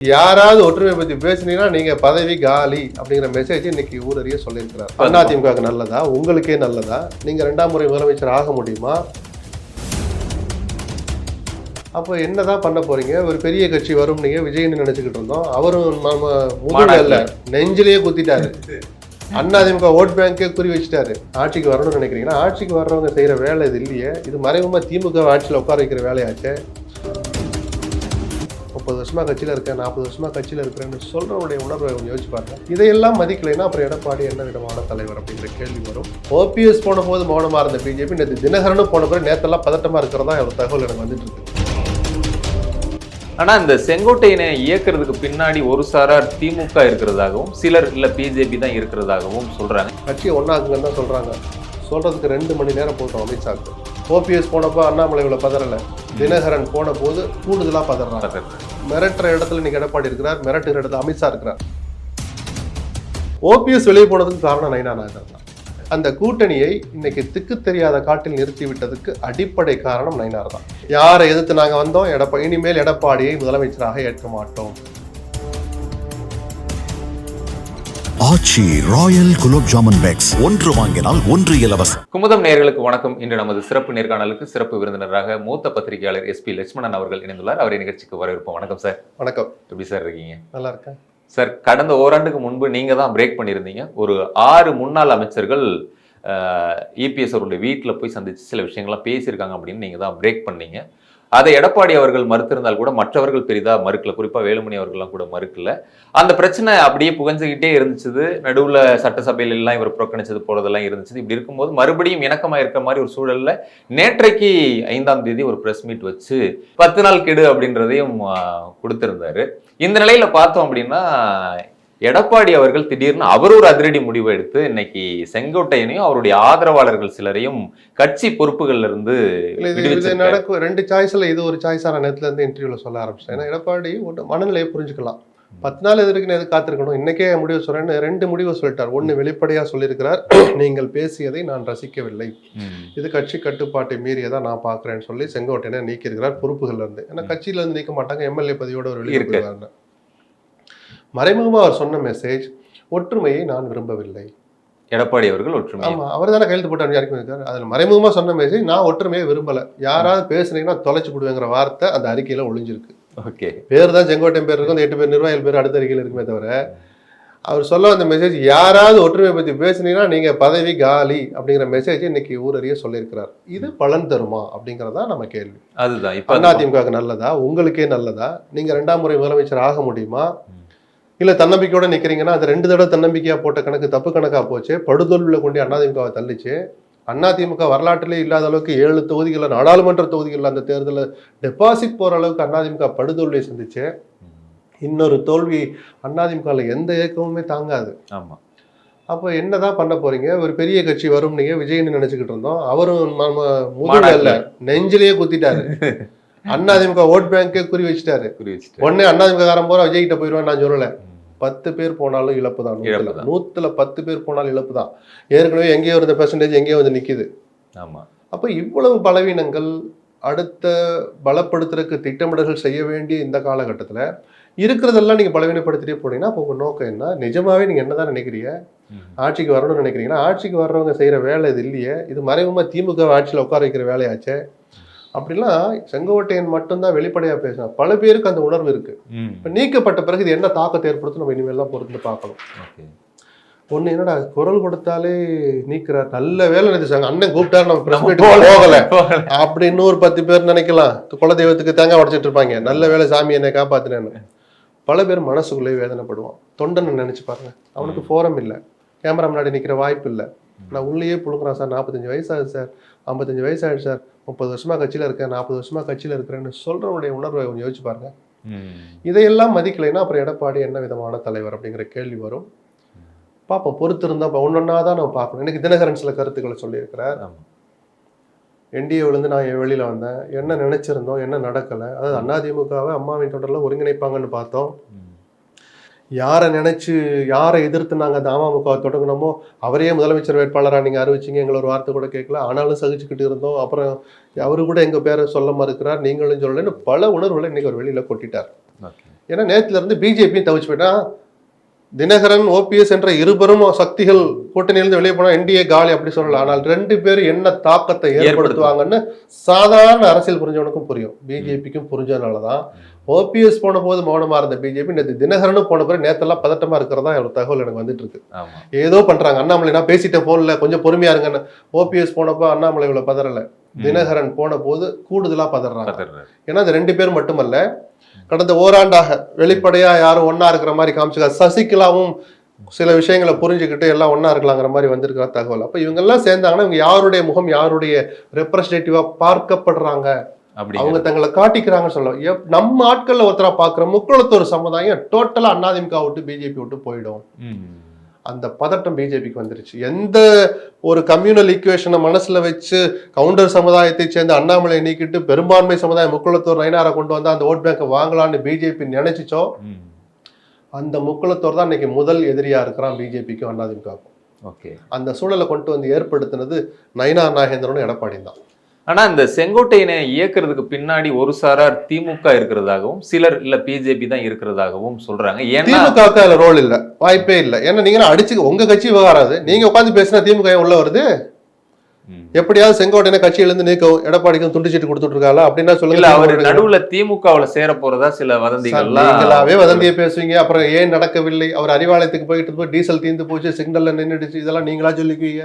யாராவது ஒற்றுமை பத்தி பேசுனீங்கன்னா நீங்க பதவி காலி அப்படிங்கிற மெசேஜ் இன்னைக்கு ஊரறிய சொல்லியிருக்கிறார். அதிமுக நல்லதா, உங்களுக்கே நல்லதா, நீங்க 2ஆம் முறை முதலமைச்சர் ஆக முடியுமா? அப்போ என்னதான் பண்ண போறீங்க? ஒரு பெரிய கட்சி வரும் நீங்க விஜய்னு நினைச்சுக்கிட்டு இருந்தோம். அவரும் முதுகல்ல நெஞ்சிலேயே குத்திட்டாரு. அதிமுக ஓட் பேங்கே குறி வச்சுட்டாரு. ஆட்சிக்கு வரணும்னு நினைக்கிறீங்கன்னா ஆட்சிக்கு வர்றவங்க செய்யற வேலை இது இல்லையே. இது மறைமுகமா திமுக ஆட்சியில் உட்கார வைக்கிற வேலையாச்சே. 30 வருஷமா கட்சியில் இருக்கேன், 40 வருஷமா கட்சியில் இருக்கிறேன்னு சொல்றவனுடைய உணர்வை கொஞ்சம் யோசிச்சு பாருங்க. இதையெல்லாம் மதிக்கலைன்னா அப்புறம் எடப்பாடி என்ன விதமான தலைவர் அப்படிங்கிற கேள்வி வரும். ஓபிஎஸ் போன போது மௌனமா இருந்த பிஜேபி நேற்று தினகரனும் போன பிறகு நேற்றெல்லாம் பதட்டமா இருக்கிறதா ஒரு தகவல் எனக்கு வந்துட்டு இருக்கு. ஆனா இந்த செங்கோட்டையனை இயக்குறதுக்கு பின்னாடி ஒரு சாரார் திமுக இருக்கிறதாகவும் சிலர் இல்ல பிஜேபி தான் இருக்கிறதாகவும் சொல்றாங்க. கட்சியை ஒன்னாக்குங்கன்னு தான் சொல்றாங்க. சொல்றதுக்கு 2 மணி நேரம் போட்டோம் அமித்ஷாக்கு. ஓபிஎஸ் போனப்போ அண்ணாமலை இவ்வளவு பதறல, தினகரன் போன போது கூடுதலா பதறாங்க. மிரட்டுற இடத்துல இன்னைக்கு எடப்பாடி இருக்கிறார், மிரட்டுற இடத்துல அமித்ஷா இருக்கிறார். ஓபிஎஸ் வெளியே போனதுக்கு காரணம் நயினா நாகேந்திரன் தான். அந்த கூட்டணியை இன்னைக்கு திக்கு தெரியாத காட்டில் நிறுத்தி விட்டதுக்கு அடிப்படை காரணம் நயினார் தான். யாரை எதிர்த்து நாங்க வந்தோம்? இனிமேல் எடப்பாடியை முதலமைச்சராக ஏற்க மாட்டோம். ஆச்சி ராயல் குலோப் ஜாமுன் பேக்ஸ், ஒன்று வாங்கினால் ஒன்று இலவசம். குமுதம் நேயர்களுக்கு வணக்கம். இன்று நமது சிறப்பு நேர்காணலுக்கு சிறப்பு விருந்தினராக மூத்த பத்திரிகையாளர் SP லட்சுமணன் அவர்கள் இணைந்துள்ளார். அவரை நிகழ்ச்சிக்கு வரவேற்போம். வணக்கம் சார். வணக்கம். எப்படி சார் இருக்கீங்க? நல்லா இருக்கேன் சார். கடந்த ஓராண்டுக்கு முன்பு நீங்க தான் பிரேக் பண்ணியிருந்தீங்க. ஒரு 6 முன்னாள் அமைச்சர்கள் EPS அவருடைய வீட்டில் போய் சந்திச்சு சில விஷயங்கள்லாம் பேசியிருக்காங்க அப்படின்னு நீங்க தான் பிரேக் பண்ணீங்க. அதை எடப்பாடி அவர்கள் மறுத்திருந்தால் கூட மற்றவர்கள் பெரிதா மறுக்கல, குறிப்பா வேலுமணி அவர்கள்லாம் கூட மறுக்கல. அந்த பிரச்சனை அப்படியே புகஞ்சுக்கிட்டே இருந்துச்சு. நடுவுல சட்டசபையில எல்லாம் இவர் புறக்கணிச்சது போறதெல்லாம் இருந்துச்சு. இப்படி இருக்கும்போது மறுபடியும் இணக்கமா இருக்கிற மாதிரி ஒரு சூழல்ல நேற்றைக்கு 5ஆம் தேதி ஒரு பிரஸ் மீட் வச்சு 10 நாள் கெடு அப்படின்றதையும் கொடுத்திருந்தாரு. இந்த நிலையில பார்த்தோம் அப்படின்னா எடப்பாடி அவர்கள் திடீர்னு அவர் ஒரு அதிரடி முடிவை எடுத்து இன்னைக்கு செங்கோட்டையனையும் அவருடைய ஆதரவாளர்கள் சிலரையும் கட்சி பொறுப்புகள்ல இருந்து நடக்கும். 2 சாய்ஸ்ல இது ஒரு சாய்ஸா நான் நேரத்துல இருந்து இன்டர்வியூல சொல்ல ஆரம்பிச்சேன். ஏன்னா எடப்பாடி மனநிலையை புரிஞ்சுக்கலாம். 10 நாள் எதுக்குன்னு எது காத்திருக்கணும், இன்னைக்கே முடிவு சொல்றேன்னு 2 முடிவு சொல்லிட்டார். ஒன்னு வெளிப்படையா சொல்லியிருக்கிறார், நீங்கள் பேசியதை நான் ரசிக்கவில்லை, இது கட்சி கட்டுப்பாட்டை மீறியதா நான் பாக்குறேன்னு சொல்லி செங்கோட்டையனை நீக்கியிருக்கிறார் பொறுப்புகள்ல இருந்து. ஏன்னா கட்சியில இருந்து நீக்க மாட்டாங்க, MLA பதிவோட ஒரு வெளியே போயிருக்காரு. மறைமுகமா அவர் சொன்ன மெசேஜ், ஒற்றுமையை நான் விரும்பவில்லை. எடப்பாடி அவர்கள் ஒற்றுமை, ஆமா, அவர் தானே கையெழுத்து போட்டு இருக்காரு. அதுல மறைமுகமா சொன்ன மெசேஜ், நான் ஒற்றுமையை விரும்பல, யாராவது பேசுனீங்கன்னா தொலைச்சு போடுவேங்கிற வார்த்தை அந்த அறிக்கையில ஒளிஞ்சிருக்கு. ஓகே, பேர் தான் செங்கோட்டையன் பேர் இருக்கும், 8 பேர் நிர்வாகிகள் பேர் அடுத்த அறிக்கையில் இருக்குமே தவிர அவர் சொல்ல வந்த மெசேஜ், யாராவது ஒற்றுமையை பத்தி பேசுனீங்கன்னா நீங்க பதவி காலி அப்படிங்கிற மெசேஜ் இன்னைக்கு ஊரறிய சொல்லியிருக்கிறார். இது பலன் தருமா அப்படிங்கறதா நம்ம கேள்வி. அதுதான் இப்ப அதிமுக நல்லதா, உங்களுக்கே நல்லதா, நீங்க 2ஆம் முறை முதலமைச்சர் ஆக முடியுமா? இல்ல தன்னம்பிக்கையோட நிக்கிறீங்கன்னா அது 2 தடவை தன்னம்பிக்கையா போட்ட கணக்கு தப்பு கணக்கா போச்சு. படுதோல்வில கொண்டு அதிமுகவை தள்ளிச்சு. அதிமுக வரலாற்றிலே இல்லாத அளவுக்கு 7 தொகுதிகள் நாடாளுமன்ற தொகுதிகள் அந்த தேர்தலில் டெபாசிட் போற அளவுக்கு அதிமுக படுதோல்வியை சந்திச்சு. இன்னொரு தோல்வி அதிமுக எந்த இயக்கமுமே தாங்காது. ஆமா, அப்போ என்னதான் பண்ண போறீங்க? ஒரு பெரிய கட்சி வரும் நீங்க விஜய்னு நினைச்சுக்கிட்டு இருந்தோம். அவரும் முதுகல்ல நெஞ்சிலேயே குத்திட்டாரு. அதிமுக ஓட் பேங்கே குறி வச்சுட்டாரு. உடனே அதிமுக காரன் போற விஜய் கிட்ட போயிடுவான்னு நான் சொல்லல. 10 பேர் போனாலும் இழப்பு தான். 100ல 10 பேர் போனாலும் இழப்பு தான். ஏற்கனவே எங்கேயோ இருந்த பெர்சன்டேஜ் எங்கேயோ வந்து நிக்குது. ஆமா, அப்ப இவ்வளவு பலவீனங்கள் அடுத்த பலப்படுத்துறதுக்கு திட்டமிடல்கள் செய்ய வேண்டிய இந்த காலகட்டத்துல இருக்கிறதெல்லாம் நீங்க பலவீனப்படுத்திட்டே போனீங்கன்னா அப்போ உங்க நோக்கம் என்ன? நிஜமாவே நீங்க என்னதான் நினைக்கிறீங்க? ஆட்சிக்கு வரணும்னு நினைக்கிறீங்கன்னா ஆட்சிக்கு வர்றவங்க செய்யற வேலை இது இல்லையே. இது மறைமுகமா திமுக ஆட்சியில் உட்கார வைக்கிற வேலையாச்சே. அப்படிலாம் செங்கோட்டையன் மட்டும்தான் வெளிப்படையா பேசணும். பல பேருக்கு அந்த உணர்வு இருக்கு. இப்ப நீக்கப்பட்ட பிறகு இது என்ன தாக்கத்தை ஏற்படுத்தும் நம்ம இனிமேல் தான் பொறுத்து பார்க்கணும். ஒண்ணு என்னடா குரல் கொடுத்தாலே நீக்கிறார், நல்ல வேலை நினைச்சாங்க, அண்ணன் கூப்பிட்டாரு நம்ம பிரஸ் மீட் போகல அப்படின்னு ஒரு 10 பேர் நினைக்கலாம். குலதெய்வத்துக்கு தேங்காய் உடைச்சிட்டு இருப்பாங்க, நல்ல வேலை சாமி என்னை காப்பாத்தினேன்னு. பல பேர் மனசுக்குள்ளே வேதனைப்படுவான். தொண்டனை நினைச்சு பாருங்க, அவனுக்கு ஃபோரம் இல்லை, கேமரா முன்னாடி நிக்கிற வாய்ப்பு இல்லை. நான் உள்ளேயே புழுங்குறான் சார், 45 வயசு ஆகுது சார், 55 வயசு ஆயிடுச்சு சார், 30 வருஷமா கட்சியில இருக்கேன், 40 வருஷமா கட்சியில இருக்கிறேன்னு சொல்றவனுடைய உணர்வை கொஞ்சம் யோசிச்சு பாருங்க. இதையெல்லாம் மதிக்கலைன்னா அப்புறம் எடப்பாடி என்ன விதமான தலைவர் அப்படிங்கிற கேள்வி வரும். பார்ப்போம், பொறுத்து இருந்தா ஒன்னொன்னா தான் நம்ம பார்க்கணும். எனக்கு தினகரன் சில கருத்துக்களை சொல்லியிருக்கிறார். NDAவிலேருந்து நான் வெளியில வந்தேன், என்ன நினைச்சிருந்தோம், என்ன நடக்கலை. அதாவது அதிமுகவை அம்மாவின் தொடரில் ஒருங்கிணைப்பாங்கன்னு பார்த்தோம். யாரை நினைச்சு யாரை எதிர்த்து நாங்கள் அந்த அமமுகவை தொடங்கினோமோ அவரையே முதலமைச்சர் வேட்பாளராக நீங்கள் அறிவிச்சிங்க, எங்களை ஒரு வார்த்தை கூட கேட்கல, ஆனாலும் சகிச்சுக்கிட்டு இருந்தோம். அப்புறம் அவரு கூட எங்கள் பேரை சொல்ல மறுக்கிறார், நீங்களும் சொல்லலைன்னு பல உணர்வுகளை இன்னைக்கு ஒரு வெளியில் கொட்டிட்டார். ஏன்னா நேத்துல இருந்து பிஜேபியும் தவிச்சு போயிட்டா, தினகரன் ஓபிஎஸ் என்ற இருபெரும் சக்திகள் கூட்டணியிலிருந்து வெளியே போனா என்டிஏ காலி அப்படி சொல்லலாம். ஆனால் 2 பேரும் என்ன தாக்கத்தை ஏற்படுத்துவாங்கன்னு சாதாரண அரசியல் புரிஞ்சவனுக்கும் புரியும், பிஜேபிக்கும் புரிஞ்சதுனாலதான் ஓபிஎஸ் போன போது மௌனமா இருந்த பிஜேபி நேற்று தினகரனும் போன பிறகு நேத்தெல்லாம் பதட்டமா இருக்கிறதா ஒரு தகவல் எனக்கு வந்துட்டு இருக்கு. ஏதோ பண்றாங்க. அண்ணாமலை நான் பேசிட்டேன் போன்ல, கொஞ்சம் பொறுமையா இருங்கன்னு. ஓபிஎஸ் போனப்போ அண்ணாமலை இவ்வளவு பதறல, தினகரன் போன போது கூடுதலா பதறாங்க. ஏன்னா அந்த 2 பேர் மட்டுமல்ல, கடந்த ஓராண்டாக வெளிப்படையா யாரும் ஒன்னா இருக்கிற மாதிரி காமிச்சுக்க, சசிகலாவும் சில விஷயங்களை புரிஞ்சுக்கிட்டு எல்லாம் ஒன்னா இருக்கலாங்கிற மாதிரி வந்திருக்கிற தகவல். அப்ப இவங்க எல்லாம் சேர்ந்தாங்கன்னா இவங்க யாருடைய முகம், யாருடைய ரெப்ரஸன்டேட்டிவா பார்க்கப்படுறாங்க, அவங்க தங்களை காட்டிக்கிறாங்கன்னு சொல்ல. நம்ம ஆட்கள்ல ஒருத்தரா பாக்குற முக்குளத்தூர் சமுதாயம் டோட்டலா அதிமுக விட்டு பிஜேபி விட்டு போயிடும். அந்த பதட்டம் பிஜேபிக்கு வந்துருச்சு. எந்த ஒரு கம்யூனல் ஈக்குவேஷனை மனசுல வச்சு கவுண்டர் சமுதாயத்தை சேர்ந்த அண்ணாமலை நீக்கிட்டு பெரும்பான்மை சமுதாயம் முக்குளத்தூர் நயினாரை கொண்டு வந்தா அந்த ஓட் பேங்கை வாங்கலான்னு பிஜேபி நினைச்சிச்சோ, அந்த முக்குளத்தூர் தான் இன்னைக்கு முதல் எதிரியா இருக்கிறான் பிஜேபிக்கும் அதிமுகவுக்கும். அந்த சூழலை கொண்டு வந்து ஏற்படுத்தினது நயினார் நாகேந்திரனும் எடப்பாடி தான். ஆனா இந்த செங்கோட்டையனை இயக்குறதுக்கு பின்னாடி ஒரு சாரார் திமுக இருக்கிறதாகவும் சிலர் இல்ல பிஜேபி தான் இருக்கிறதாகவும் சொல்றாங்க. திமுக அதுல ரோல் இல்ல, வாய்ப்பே இல்ல. ஏன்னா நீங்க அடிச்சு உங்க கட்சி விவகாராது, நீங்க உட்காந்து பேசினா திமுக உள்ள வருது. எப்படியாவது செங்கோட்டையனை கட்சியிலிருந்து நீக்கவும் எடப்பாடிக்கும் துண்டிச்சிட்டு கொடுத்துட்டு இருக்காங்களா அப்படின்னா சொல்லுங்க. அவர் நடுவுல திமுகவுல சேர போறதா சில வதந்திகள். நீங்களாவே வதந்தியை பேசுவீங்க, அப்புறம் ஏன் நடக்கவில்லை, அவர் அறிவாலயத்துக்கு போயிட்டு போய் டீசல் தீர்ந்து போச்சு, சிக்னல்ல நின்றுடுச்சு, இதெல்லாம் நீங்களா சொல்லிக்குவீங்க.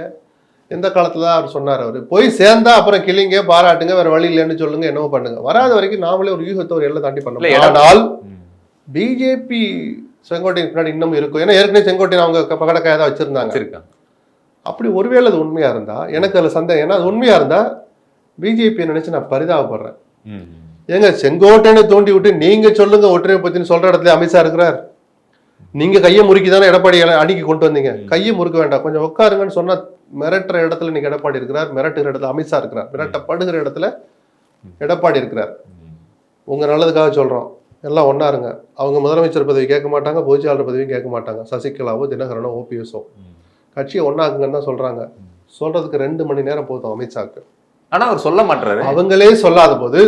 எந்த காலத்துல தான் அவர் சொன்னார்? அவரு போய் சேர்ந்தா அப்புறம் கிளிங்க பாராட்டுங்க, வேற வழி இல்லைன்னு சொல்லுங்க, என்னவோ பண்ணுங்க. வராத வரைக்கும் நாமளே ஒரு யூகத்தை ஒரு எல்லாம் தாண்டி பண்ணலாம். ஆனால் பிஜேபி செங்கோட்டையின் பின்னாடி இன்னும் இருக்கும். ஏன்னா ஏற்கனவே செங்கோட்டையன் அவங்க பகடக்காயா தான் வச்சிருந்தாங்க. அப்படி ஒருவேளை அது உண்மையா இருந்தா எனக்கு அதுல சந்தேகம். ஏன்னா அது உண்மையா இருந்தா பிஜேபி நினைச்சு நான் பரிதாபப்படுறேன். ஏங்க செங்கோட்டையனை தோண்டி விட்டு நீங்க சொல்லுங்க ஒற்றுமை பத்தின்னு சொல்ற இடத்துல அமித்ஷா இருக்கிறார். நீங்க கையை முறுக்கி தானே எடப்பாடி அடிக்கி கொண்டு வந்தீங்க. கையை முறுக்க வேண்டாம், கொஞ்சம் உட்காருங்கன்னு சொன்னா மிரட்டுற இடத்துல நீங்க எடப்பாடி இருக்கிறார், மிரட்டுகிற இடத்துல அமித்ஷா இருக்கிறார், மிரட்டப்படுகிற இடத்துல எடப்பாடி இருக்கிறார். உங்க நல்லதுக்காக சொல்றோம், எல்லாம் ஒன்னா இருங்க. அவங்க முதலமைச்சர் பதவி கேட்க மாட்டாங்க, பொதுச்செயலாளர் பதவியும் கேட்க மாட்டாங்க. சசிகலாவோ தினகரனோ ஓபிஎஸோ கட்சியை ஒன்னாக்குங்கன்னு தான் சொல்றாங்க. சொல்றதுக்கு 2 மணி நேரம் போதும் அமித்ஷாக்கு. ஆனா அவர் சொல்ல மாட்டாரு. அவங்களே சொல்லாத போது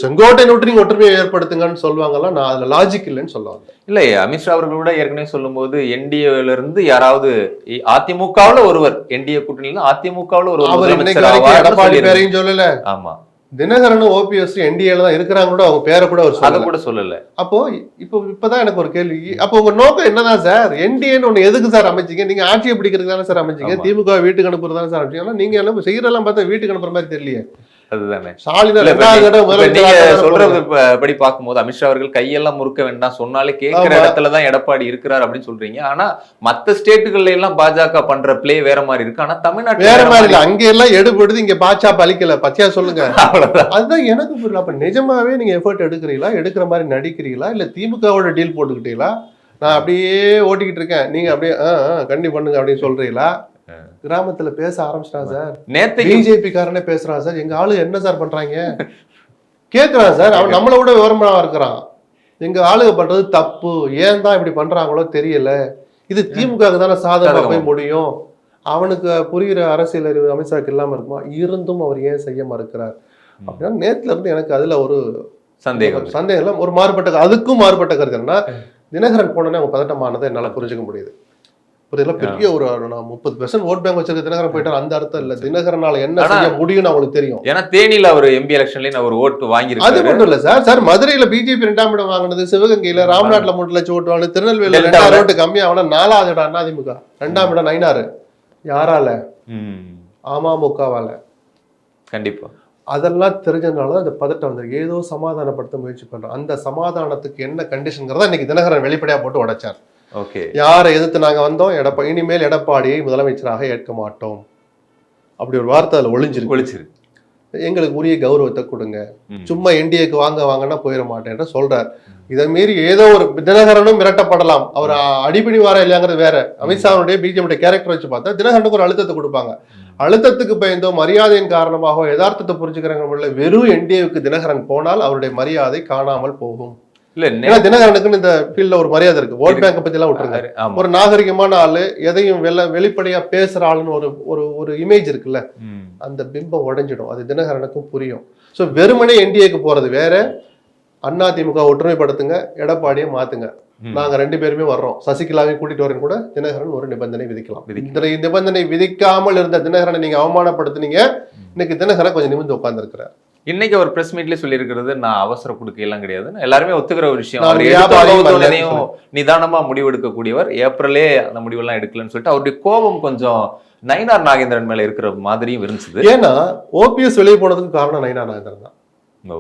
செங்கோட்டை நோட்டு நீங்க ஒற்றுமையை ஏற்படுத்துங்கன்னு சொல்லுவாங்கல்ல, நான் அதுல லாஜிக் இல்லைன்னு சொல்லுவாங்க. இல்ல அமித்ஷா அவர்களோட ஏற்கனவே சொல்லும் போது என்டிஏல இருந்து யாராவது அதிமுகவுல ஒருவர், என்டிஏ கூட்டணியில அதிமுகவுல ஒருவர் எடப்பாடி பேரையும் சொல்லல. ஆமா, தினகரனும் ஓபிஎஸ் என்டிஏல தான் இருக்கிறாங்க, அவங்க பேரை கூட அவர் கூட சொல்லல. அப்போ இப்பதான் எனக்கு ஒரு கேள்வி, அப்போ உங்க நோக்கம் என்னதான் சார்? என்டிஏன்னு ஒண்ணு எதுக்கு சார் அமைச்சிங்க? நீங்க ஆட்சியை பிடிக்கிறது தானே சார் அமைச்சிங்க, திமுக வீட்டுக்கு அனுப்புறது தானே சார் அமைச்சிங்க. நீங்க என்ன செய்யறதெல்லாம் பார்த்தா வீட்டுக்கு அனுப்புற மாதிரி தெரியலையே. அதுதானே படி பார்க்கும்போது அமித்ஷா அவர்கள் கையெல்லாம் முறுக்க வேண்டாம் சொன்னாலே கேட்கிற இடத்துலதான் எடப்பாடி இருக்கிறார் அப்படின்னு சொல்றீங்க. ஆனா மத்த ஸ்டேட்டுகள்ல எல்லாம் பாஜக பண்ற பிளே வேற மாதிரி இருக்கு. ஆனா தமிழ்நாட்டு வேற மாதிரி இல்ல. அங்க எல்லாம் எடுபடுது, இங்க பாச்சா பலிக்கல. பச்சையா சொல்லுங்க. அதுதான் எனக்கு புரியல. அப்ப நிஜமாவே நீங்க எஃபர்ட் எடுக்கிறீங்களா, எடுக்கிற மாதிரி நடிக்கிறீங்களா, இல்ல திமுகவோட டீல் போட்டுக்கிட்டீங்களா? நான் அப்படியே ஓட்டிக்கிட்டு இருக்கேன், நீங்க அப்படியே கண்டி பண்ணுங்க அப்படின்னு சொல்றீங்களா? கிராமத்துல பேச ஆரம்பிச்சிட்டான் சார். நேத்து பிஜேபி காரனே பேசுறான் சார். எங்க ஆளு என்ன சார் பண்றாங்க கேக்குறான் சார். அவன் நம்மளை விட விவரமா இருக்கிறான். எங்க ஆளுக பண்றது தப்பு, ஏன் தான் இப்படி பண்றாங்களோ தெரியல. இது திமுக தானே சாதகமா போய் முடியும். அவனுக்கு புரிகிற அரசியல் அறிவு அமித்ஷாக்கு இல்லாம இருக்குமா? இருந்தும் அவர் ஏன் செய்ய மறுக்கிறார் அப்படின்னா நேத்துல இருந்து எனக்கு அதுல ஒரு சந்தேகம் ஒரு மாறுபட்ட, அதுக்கும் மாறுபட்ட கருத்து என்னன்னா, தினகரன் போனோன்னே அவங்க பதட்டமானதை என்னால புரிஞ்சுக்க முடியுது. பெரிய ஒரு 30% ஓட் பேங்க் வச்சிருக்க தினகரன் போயிட்டார், அந்த அர்த்தம் இல்ல. தினகரனால என்ன செய்ய முடியும்னு அவங்களுக்கு தெரியும். ஏன்னா தேனியில அவர் எம்பி எலெக்ஷன்ல அவர் ஓட்டு வாங்கிருக்காரு. அது மட்டும் இல்ல சார், மதுரையில பிஜேபி 2ஆம் இடம் வாங்கினது, சிவகங்கையில ராம்நாட்ல 3 லட்சம் ஓட்டு வாங்கினது, திருநெல்வேலியில 2 ஓட்டு கம்மியா வாங்கினா 4வது இடம் அதிமுக, 2ஆம் இடம் நயினாரு. யாரால? அமமுகவால. கண்டிப்பா. அதெல்லாம் தெரிஞ்சதுனாலதான் அந்த பதட்டம் வந்து ஏதோ சமாதானப்படுத்த முயற்சி பண்றோம். அந்த சமாதானத்துக்கு என்ன கண்டிஷன்ங்கிறதா இன்னைக்கு தினகரன் வெளிப்படையா போட்டு உடைச்சார். யாரை எதிர்த்து நாங்க வந்தோம், இனிமேல் எடப்பாடியை முதலமைச்சராக ஏற்க மாட்டோம் அப்படி ஒரு வார்த்தை அதுல ஒளிஞ்சிருக்கு. எங்களுக்கு உரிய கௌரவத்தை கொடுங்க, சும்மா என்டிஏக்கு வாங்கன்னா போயிட மாட்டேன் சொல்றார். இதை மீறி ஏதோ ஒரு தினகரனும் மிரட்டப்படலாம். அவர் அடிப்பணி வார இல்லையாங்கிறது வேற. அமித்ஷாவுடைய பிஜேபி கேரக்டர் வச்சு பார்த்தா தினகரனுக்கு ஒரு அழுத்தத்தை கொடுப்பாங்க. அழுத்தத்துக்கு பயந்தோ மரியாதையின் காரணமாக யதார்த்தத்தை புரிஞ்சுக்கிறாங்க. வெறும் என்டிஏவுக்கு தினகரன் போனால் அவருடைய மரியாதை காணாமல் போகும். இல்ல தினகரனுக்குன்னு இந்த ஃபீல்ட்ல ஒரு மரியாதை இருக்கு. ஓட் பேங்க் பத்தி எல்லாம் விட்டுருக்காரு. ஒரு நாகரிகமான ஆளு, எதையும் வெளிப்படையா பேசுற ஆளுன்னு ஒரு இமேஜ் இருக்குல்ல, அந்த பிம்பம் உடைஞ்சிடும். அது தினகரனுக்கும் புரியும். சோ வெறுமனே என்டிஏக்கு போறது வேற, அதிமுக ஒற்றுமைப்படுத்துங்க, எடப்பாடியை மாத்துங்க, நாங்க 2 பேருமே வர்றோம், சசிகலாவையும் கூட்டிட்டு வரேன்னு கூட தினகரன் ஒரு நிபந்தனை விதிக்கலாம். இந்த நிபந்தனை விதிக்காமல் இருந்த தினகரனை நீங்க அவமானப்படுத்துனீங்க. இன்னைக்கு தினகரன் கொஞ்சம் நிமிர்ந்து உட்கார்ந்துருக்கிறார். இன்னைக்கு அவர் பிரஸ் மீட்ல சொல்லியிருக்கிறது, நான் அவசர கொடுக்கையெல்லாம் கிடையாது, எல்லாருமே ஒத்துக்கிற ஒரு விஷயம். நான் அவர் வியாபாரியும் எடுத்த அல்லன்னு உடனேயும் நிதானமா முடிவெடுக்கக்கூடியவர். ஏப்ரலே அந்த முடிவெல்லாம் எடுக்கலன்னு சொல்லிட்டு அவருடைய கோபம் கொஞ்சம் நயினார் நாகேந்திரன் மேல இருக்கிற மாதிரியும் இருந்துச்சு. ஏன்னா ஓபிஎஸ் வெளியே போனதுக்கு காரணம் நயினார் நாகேந்திரன் தான். ஓ,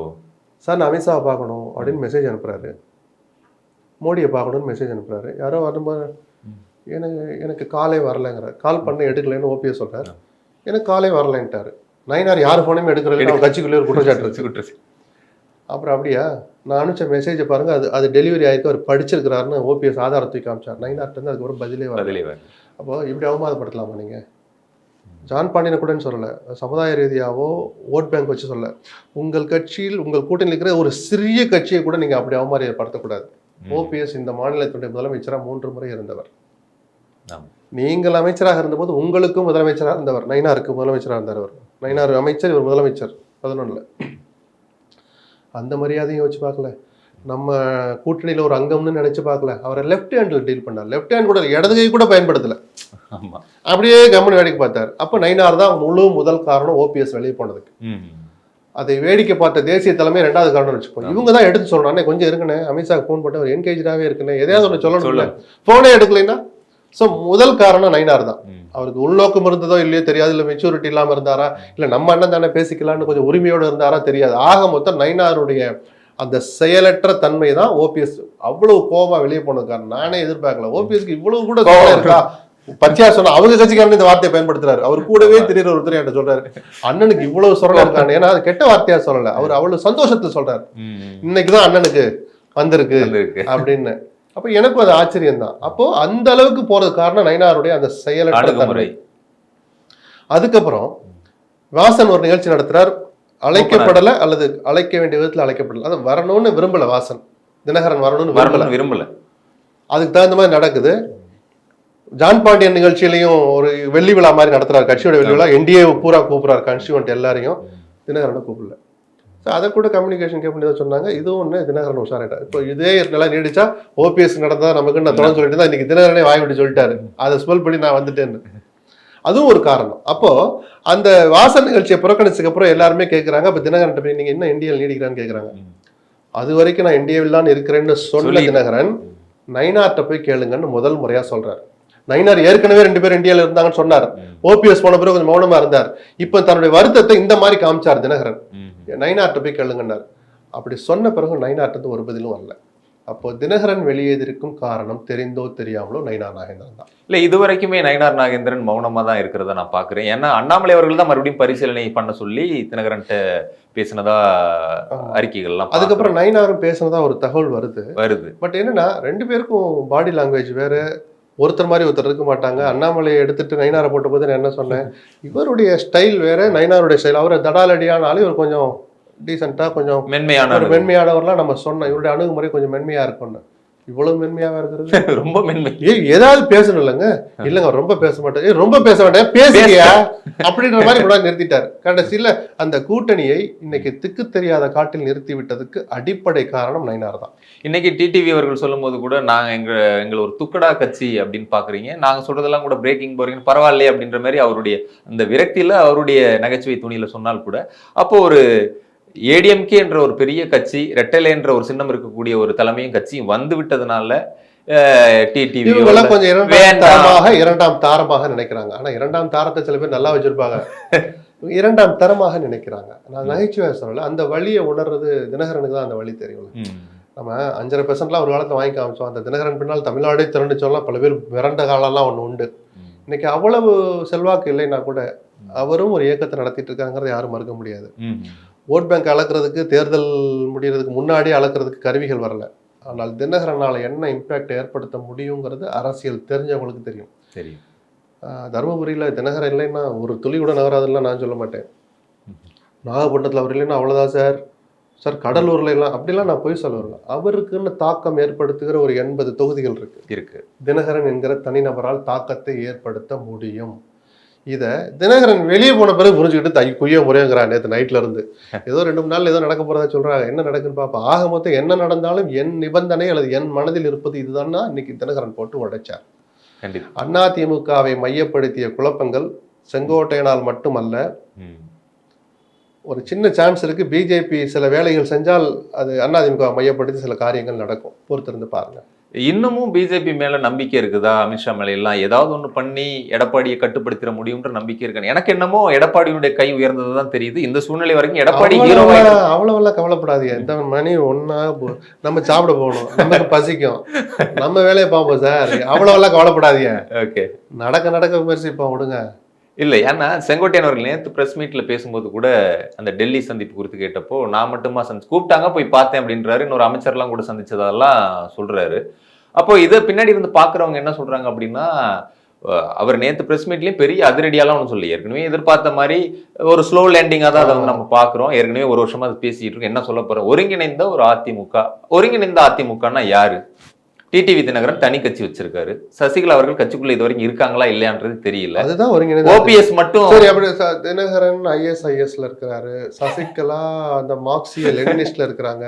சார் நான் அமித்ஷாவை பார்க்கணும் அப்படின்னு மெசேஜ் அனுப்புறாரு, மோடியை பார்க்கணும்னு மெசேஜ் அனுப்புறாரு. யாரோ வரும்போது எனக்கு காலே வரலைங்கிறார். கால் பண்ண எடுக்கலைன்னு ஓபிஎஸ் சொல்றாரு, எனக்கு காலே வரலைன்ட்டாரு. நயினார் யார் போனையும் எடுக்கிறதுல கட்சிக்குள்ளே ஒரு குற்றச்சாட்டு இருக்கு. அப்புறம் அப்படியா, நான் அனுப்பிச்ச மெசேஜை பாருங்க, அது டெலிவரி ஆயிருக்கு, அவர் படிச்சிருக்கிறாருன்னு ஓபிஎஸ் ஆதாரத்தை காமிச்சார். நயினார்ட்டு இருந்து அதுக்கப்புறம் பதிலே வரல. அப்போ இப்படி அவமானப்படுத்தலாமா நீங்க? ஜான் பாண்டியனை கூட சொல்லலை, சமுதாய ரீதியாவோ ஓட் பேங்க் வச்சு சொல்ல, உங்கள் கட்சியில் உங்கள் கூட்டணியில் இருக்கிற ஒரு சிறிய கட்சியை கூட நீங்க அப்படி அவமானப்படுத்தக்கூடாது. ஓபிஎஸ் இந்த மாநிலத்துடைய முதலமைச்சராக 3 முறை இருந்தவர். நீங்கள் அமைச்சராக இருந்தபோது உங்களுக்கும் முதலமைச்சராக இருந்தவர், நயினாருக்கு முதலமைச்சராக இருந்தவர். நயினார் அமைச்சர், இவர் முதலமைச்சர் 11ல். அந்த மரியாதையும் வச்சு பார்க்கல. நம்ம கூட்டணியில் ஒரு அங்கம்னு நினைச்சு பார்க்கல. அவரை லெஃப்ட் ஹேண்டில் டீல் பண்ணார். லெஃப்ட் ஹேண்ட் கூட இடது கை கூட பயன்படுத்தலை, அப்படியே கம்மன் வேடிக்கை பார்த்தார். அப்போ நயினார் தான் முதல் காரணம் ஓபிஎஸ் வெளியே போனதுக்கு. அதை வேடிக்கை பார்த்த தேசிய தலைமை 2வது காரணம் வச்சுக்கோங்க. இவங்க தான் எடுத்து சொல்றானே, கொஞ்சம் இருக்குன்னு அமித்ஷா ஃபோன் போட்டு அவர் என்கேஜாவே இருக்குன்னு எதையாவது ஒன்று சொல்லணும்ல, ஃபோனே எடுக்கலைன்னா. ஸோ முதல் காரணம் நயினார் தான். அவருக்கு உள்நோக்கம் இருந்ததோ இல்லையோ தெரியாது, இல்லை மெச்சூரிட்டி இல்லாமல் இருந்தாரா, இல்லை நம்ம அண்ணன் தானே பேசிக்கலான்னு கொஞ்சம் உரிமையோடு இருந்தாரா தெரியாது. ஆக மொத்தம் நயினாருடைய அந்த செயலற்ற தன்மை தான் ஓபிஎஸ் அவ்வளவு கோபமா வெளியே போனது காரணம். நானே எதிர்பார்க்கல ஓபிஎஸ்க்கு இவ்வளவு கூட இருக்கா. பச்சையா சொன்னா அவங்க கட்சிக்காரன் இந்த வார்த்தையை பயன்படுத்துறாரு. அவர் கூடவே திடீர் ஒருத்தர் என்கிட்ட சொல்றாரு, அண்ணனுக்கு இவ்வளவு சொல்ல இருக்காங்க. ஏன்னா அது கெட்ட வார்த்தையா சொல்லல, அவர் அவ்வளவு சந்தோஷத்தை சொல்றாரு, இன்னைக்குதான் அண்ணனுக்கு வந்திருக்கு அப்படின்னு. அப்ப எனக்கும் அது ஆச்சரியம் தான். அப்போ அந்த அளவுக்கு போறது காரணம் நயினாருடைய அந்த செயலற்ற தன்மை. அதுக்கப்புறம் வாசன் ஒரு நிகழ்ச்சி நடத்துறார், அழைக்கப்படல அல்லது அழைக்க வேண்டிய விதத்துல அழைக்கப்படல, அது வரணும்னு விரும்பல. வாசன் தினகரன் வரணும்னு விரும்பல. அதுக்கு தகுந்த மாதிரி நடக்குது. ஜான் பாண்டியன் நிகழ்ச்சியிலையும் ஒரு வெள்ளி விழா மாதிரி நடத்துறாரு, கட்சியோட வெள்ளி விழா. என்டிஏ பூரா கூப்பிடுறாரு, கான்ஸ்டியூவன்ட் எல்லாரையும். தினகரனை கூப்பிடல. அதை கூட கம்யூனிகேஷன் கேப்டன் ஏதோ சொன்னாங்க. இதுவும் ஒன்று தினகரன் உஷாராயிட்டார். இப்போ இதே நிலை நீடிச்சா ஓபிஎஸ் நடந்தா நமக்கு நான் தொடர்ந்து சொல்லிட்டு தான் இன்னைக்கு தினகரனே வாய் விட்டு சொல்லிட்டாரு, அதை ஸ்மெல் பண்ணி நான் வந்துட்டேன்னு. அதுவும் ஒரு காரணம். அப்போ அந்த வாசன் நிகழ்ச்சியை புறக்கணிச்சதுக்கு அப்புறம் எல்லாருமே கேட்கறாங்க, அப்ப தினகரன் போய் நீங்க என்ன என்டிஏ நீடிக்கிறான்னு கேட்கறாங்க. அது வரைக்கும் நான் என்டிஏவில் தான் இருக்கிறேன்னு சொன்ன தினகரன் நயினார்ட்ட போய் கேளுங்கன்னு முதல் முறையா சொல்றாரு. நயினார் ஏற்கனவே 2 பேர் என்டிஏல இருந்தாங்கன்னு சொன்னார். ஓபிஎஸ் போன பிறகு கொஞ்சம் மௌனமா இருந்தார். இப்ப தன்னுடைய வருத்தத்தை இந்த மாதிரி காமிச்சார் தினகரன். நயினார்ட்ட போய் கேளுங்கன்னார். அப்படி சொன்ன பிறகு நயினார்ட்டு ஒரு பதிலும் வரல. அப்போ தினகரன் வெளியேறிருக்கும் காரணம் தெரிந்தோ தெரியாமலோ நயினார் நாகேந்திரன் தான். இல்ல, இதுவரைக்குமே நயினார் நாகேந்திரன் மௌனமா தான் இருக்கிறத நான் பாக்குறேன். ஏன்னா அண்ணாமலை அவர்கள் தான் மறுபடியும் பரிசீலனை பண்ண சொல்லி தினகரன் பேசினதா அறிக்கைகள்லாம். அதுக்கப்புறம் நயினாரும் பேசினதா ஒரு தகவல் வருது. பட் என்னன்னா 2 பேருக்கும் பாடி லாங்குவேஜ் வேற, ஒருத்தர் மாதிரி ஒருத்தர் இருக்க மாட்டாங்க. அண்ணாமலையை எடுத்துட்டு நயினாரை போட்ட போது நான் என்ன சொன்னேன், இவருடைய ஸ்டைல் வேற, நயினாருடைய ஸ்டைல். அவர் தடாலடியானாலும் இவர் கொஞ்சம் டீசெண்டா, கொஞ்சம் மென்மையானவர்லாம் நம்ம சொன்னோம். இவருடைய அணுகுமுறை கொஞ்சம் மென்மையா இருக்கும்னு. இவ்வளவு மென்மையாவா இருக்கிறது, ரொம்ப மென்மை. ஏதாவது பேசணும் இல்லைங்க, இல்லைங்க ரொம்ப பேச மாட்டேன், ரொம்ப பேச மாட்டேன், பேசுறியா அப்படின்ற மாதிரி கூட நிறுத்திட்டாரு. கடைசியில அந்த கூட்டணியை இன்னைக்கு திக்கு தெரியாத காட்டில் நிறுத்தி விட்டதுக்கு அடிப்படை காரணம் நயினார் தான். இன்னைக்கு டிடிவி அவர்கள் சொல்லும் போது கூட நாங்க எங்களை ஒரு துக்கடா கட்சி அப்படின்னு பாக்குறீங்க, நாங்க சொல்றதெல்லாம் கூட பிரேக்கிங் போறீங்க, பரவாயில்லையே அப்படின்ற மாதிரி அவருடைய அந்த விரக்தியில அவருடைய நகைச்சுவை துணியில சொன்னால் கூட, அப்போ ஒரு ஏடிஎம்கே என்ற ஒரு பெரிய கட்சி, ரெட்டலை என்ற ஒரு சின்னம் இருக்கக்கூடிய ஒரு தலைமையும் கட்சியும் வந்து விட்டதுனால டிடிவி கொஞ்சம் இரண்டாம் தாரமாக நினைக்கிறாங்க. ஆனா 2ஆம் தாரத்தை சில பேர் நல்லா வச்சிருப்பாங்க, 2ஆம் தரமாக நினைக்கிறாங்க. நான் நகைச்சுவை சொல்லல, அந்த வழியை உணர்றது தினகரனுக்கு தான் அந்த வழி தெரியும். நம்ம 5.5% ஒரு காலத்தை வாங்கி காமிச்சோம். அந்த தினகரன் பின்னால் தமிழ்நாடே திரண்டு சொல்லலாம், பல பேர் மிரண்ட காலம்லாம் ஒன்று உண்டு. இன்னைக்கு அவ்வளவு செல்வாக்கு இல்லைன்னா கூட அவரும் ஒரு இயக்கத்தை நடத்திட்டு இருக்காங்கிறத யாரும் மறுக்க முடியாது. ஓட் பேங்க் அளக்கிறதுக்கு, தேர்தல் முடிகிறதுக்கு முன்னாடி அளக்கிறதுக்கு கருவிகள் வரல. ஆனால் தினகரனால் என்ன இம்பேக்ட் ஏற்படுத்த முடியுங்கிறது அரசியல் தெரிஞ்சவங்களுக்கு தெரியும். சரி, தருமபுரியில் தினகரன் இல்லைன்னா ஒரு துளி கூட நகராதுலாம் நான் சொல்ல மாட்டேன். நாகப்பட்டினத்தில் அவர் இல்லைன்னா அவ்வளோதான் சார் கடலூர்ல எல்லாம் அப்படிலாம் நான் போய் சொல்ல வரல. அவருக்குன்னு தாக்கம் ஏற்படுத்துகிற ஒரு 80 தொகுதிகள் இருக்கு. தினகரன் என்கிற தனிநபரால் தாக்கத்தை ஏற்படுத்த முடியும். இதை தினகரன் வெளியே போன பிறகு புரிஞ்சுக்கிட்டு குய்ய முறையங்கிறான். நேற்று நைட்ல இருந்து ஏதோ 2-3 நாள் ஏதோ நடக்க போறதா சொல்றாங்க. என்ன நடக்குன்னு பாப்பா. ஆக மொத்தம் என்ன நடந்தாலும் என் நிபந்தனை அல்லது என் மனதில் இருப்பது இதுதான் இன்னைக்கு தினகரன் போட்டு உடைச்சார். அதிமுகவை மையப்படுத்திய குழப்பங்கள் செங்கோட்டையனால் மட்டுமல்ல, ஒரு சின்ன சான்ஸ் இருக்கு. பிஜேபி சில வேலைகள் செஞ்சால் அது அதிமுக மையப்படுத்தி சில காரியங்கள் நடக்கும். பொறுத்திருந்து பாருங்க. இன்னமும் பிஜேபி மேல நம்பிக்கை இருக்குதா? அமித்ஷா மேல எல்லாம் ஏதாவது ஒண்ணு பண்ணி எடப்பாடியை கட்டுப்படுத்திட முடியும்ன்ற நம்பிக்கை இருக்கு. எனக்கு என்னமோ எடப்பாடியுடைய கை உயர்ந்ததுதான் தெரியுது. இந்த சூழ்நிலை வரைக்கும் எடப்பாடி அவ்வளவெல்லாம் கவலைப்படாதீங்க. இந்த மணி ஒன்னா நம்ம சாப்பிட போகணும், நமக்கு பசிக்கும், நம்ம வேலையை பார்ப்போம் சார். அவ்வளவெல்லாம் கவலைப்படாதீங்க. ஓகே, நடக்க விமர்சிப்போம், விடுங்க. இல்லை, ஏன்னா செங்கோட்டையன் அவர்கள் நேற்று பிரஸ் மீட்ல பேசும்போது கூட அந்த டெல்லி சந்திப்பு குறித்து கேட்டப்போ நான் மட்டுமா கூப்பிட்டாங்க போய் பார்த்தேன் அப்படின்றாரு. இன்னொரு அமைச்சர்லாம் கூட சந்திச்சதெல்லாம் சொல்றாரு. அப்போ இதை பின்னாடி இருந்து பாக்குறவங்க என்ன சொல்றாங்க அப்படின்னா, அவர் நேற்று பிரஸ் மீட்லயும் பெரிய அதிரடியாலாம் ஒன்றும் சொல்லி, ஏற்கனவே எதிர்பார்த்த மாதிரி ஒரு ஸ்லோ லேண்டிங்காக தான் அதை நம்ம பாக்குறோம். ஏற்கனவே ஒரு வருஷமா அது பேசிட்டு இருக்கோம். என்ன சொல்ல போறோம்? ஒருங்கிணைந்த ஒரு அதிமுக. ஒருங்கிணைந்த அதிமுகன்னா யாரு? டிடிவி தினகரன் தனி கட்சி வச்சிருக்காரு. சசிகலா அவர்கள் கட்சிக்குள்ள இது வரைக்கும் இருக்காங்களா இல்லையான்றது தெரியல. அதுதான் ஒருங்கிணைந்த ஓபிஎஸ் மட்டும். சரி, அப்படி தினகரன் ஐஎஸ்ஐஎஸ்ல இருக்கிறாரு, சசிகலா அந்த மார்க்சிய லெனினிஸ்ட்ல இருக்கிறாங்க,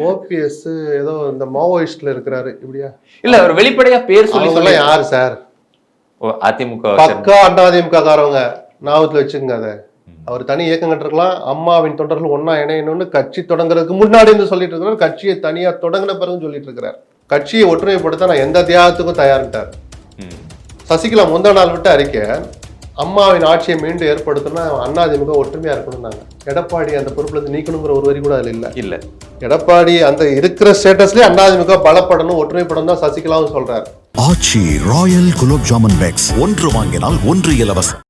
ஓபிஎஸ் ஏதோ இந்த மாவோயிஸ்ட்ல இருக்கிறாரு. இப்படியா? இல்ல, அவர் வெளிப்படையா பேர் சொல்லி யாரு சார்? அதிமுக பக்கா அதிமுக காரவங்க. ஞாபகத்துல வச்சுக்கோங்க. அதை அவர் தனி இயக்கம் கட்டிருக்கலாம். அம்மாவின் தொண்டர்கள் ஒன்னா இணையணும்னு கட்சி தொடங்குறதுக்கு முன்னாடி இருந்து சொல்லிட்டு இருக்கிறார். கட்சியை தனியா தொடங்கின பிறகு சொல்லிட்டு இருக்கிறார். கட்சியை ஒற்றுமைப்படுத்த நான் எந்த தியாகத்துக்கும் தயாரிட்டார். சசிகலா முந்தா நாள் விட்டு அறிக்கை, அம்மாவின் ஆட்சியை மீண்டும் ஏற்படுத்தணும்னா அதிமுக ஒற்றுமையா இருக்கணும்னாங்க. எடப்பாடி அந்த பொறுப்புல இருந்து நீக்கணுங்கிற ஒரு வரி கூட அதுல இல்ல. எடப்பாடி அந்த இருக்கிற ஸ்டேட்டஸ்லயே அதிமுக பலப்படணும், ஒற்றுமைப்படணும் தான் சசிகலாவும் சொல்றாரு. ஆச்சி ராயல் குலோப் ஜாமுன் பேக்ஸ் 1 வாங்கினால் 1 இலவசம்.